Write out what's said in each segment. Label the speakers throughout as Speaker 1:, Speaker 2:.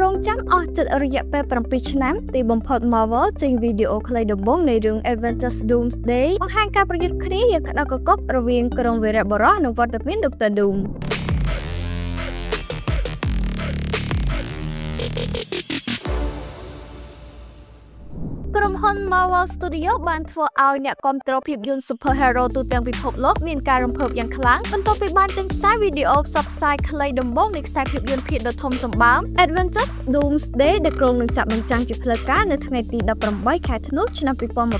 Speaker 1: រងចាំអស់ចិត្តរយៈពេល7ឆ្នាំទីបំផុត Marvel ចេញវីដេអូខ្លីដំបូងនៃរឿង Avengers Doomsday បង្ហាញការប្រយុទ្ធគ្នាយ៉ាងក្តៅគគុករវាងក្រុមវីរបុរសនិងវត្តមាន Dr. Doom ក្រុមហ៊ុន Marvel Studio បានធ្វើឲ្យអ្នកគាំទ្រភាពយន្ត Superhero ទូទាំងពិភពលោកមានការរំភើបយ៉ាងខ្លាំងបន្ទាប់ពីបានចេញផ្សាយវីដេអូផ្សព្វផ្សាយខ្លីដំបូងនៃខ្សែភាពយន្តភាគដ៏ធំសម្បើម Avengers Doomsday ដែលគ្រោងនឹងចាក់បញ្ចាំងជាផ្លូវការនៅថ្ងៃទី18ខែធ្នូឆ្នាំ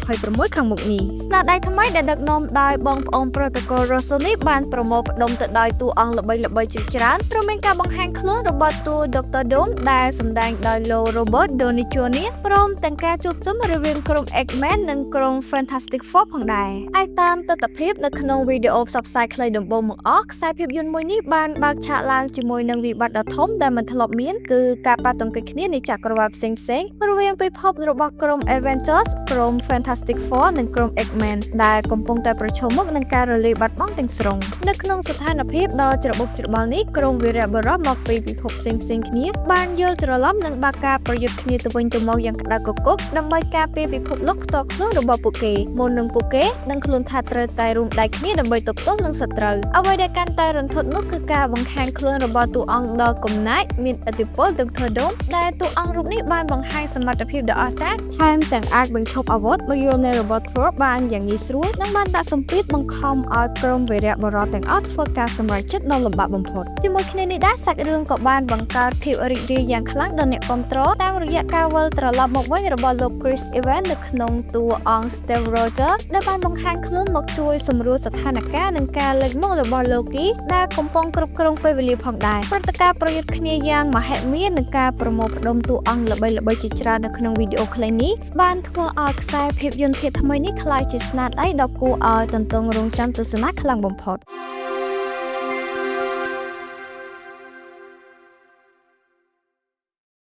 Speaker 1: 2026ខាងមុខនេះស្នាដៃថ្មីដែលដឹកនាំដោយបងប្អូនប្រូតូកូល Rossoni បានប្រមូលផ្ដុំទៅដោយតួអង្គល្បីៗជាច្រើនរួមមានការបង្ហាញខ្លួនរបស់តួ Dr. Doom ដែលសម្ដែងដោយលោក Robert Downey Jr. ព្រមទាំងការជួបជុំរវាងក្រុម X-Men និងក្រុម Fantastic Four ផងដែរហើយតាមទស្សនភាពនៅក្នុងវីដេអូផ្សព្វផ្សាយខ្លីដំបូងមកអស់ខ្សែភាពយន្តមួយនេះបានបើកឆាកឡើងជាមួយនឹងវិបត្តិដ៏ធំដែលមិនធ្លាប់មានគឺការប៉ះទង្គិចគ្នានៃចក្រវាឡផ្សេងៗរវាងពិភពរបស់ក្រុម Avengers ក្រុម Fantastic Four និងក្រុម X-Men ដែលកំពុងតែប្រឈមមុខនឹងការរលាយបាត់បង់ទាំងស្រុងនៅក្នុងស្ថានភាពដ៏ច្របូកច្របល់នេះក្រុមវីរបុរសមកពីពិភពផ្សេងៗគ្នាបានយល់ច្រឡំនិងបើកការប្រយុទ្ធគ្នាទៅវិញទៅមកយ៉ាងក្តៅគគុកដើម្បីការពារពិភពលោកផ្ទាល់ខ្លួនរបស់ពួកគេមុននឹងពួកគេនឹងខ្លួនថាត្រូវតែរួមដៃគ្នាដើម្បីទប់ទល់នឹងសត្រូវអ្វីដែលកាន់តែរន្ធត់នោះគឺការបង្ហាញខ្លួនរបស់តួអង្គដ៏កំណាចមានឥទ្ធិពល Dr. Doom ដែលតួអង្គរូបនេះបានបង្ហាញសមត្ថភាពដ៏អស្ចារ្យថែមទាំងអាចបញ្ឈប់អាវុធមកយល់នៃរបស់ Thor បានយ៉ាងងាយស្រួលនិងបានដាក់សម្ពាធបង្ខំឲ្យក្រុមវីរបុរសទាំងអស់ធ្វើការសម្រេចចិត្តដ៏លំបាកបំផុតជាមួយគ្នានេះដែរសាច់រឿងក៏បានបង្កើតភាពរីករាយយ៉ាងខ្លាំងដល់អ្នកគាំទ្រតាមរយៈការវិលត្រឡប់មកវិញរបស់លោក Chris Evans នៅក្នុងតួអង្គ Steve Rogers ដែលបានបង្ហាញខ្លួនមកជួយសម្រួលស្ថានភាពនិងការលេចមុខរបស់ Loki ដែលកំពុងគ្រប់គ្រងពេលវេលាផងដែរព្រឹត្តិការណ៍ប្រយុទ្ធគ្នាយ៉ាងមហិមានិងការប្រមូលផ្ដុំតួអង្គល្បីៗជាច្រើននៅក្នុងវីដេអូខ្លីនេះបានធ្វើឲ្យខ្សែភាពយន្តភាគថ្មីនេះក្លាយជាស្នាដៃដ៏គួរឲ្យទន្ទឹងរង់ចាំទស្សនាខ្លាំងបំផុត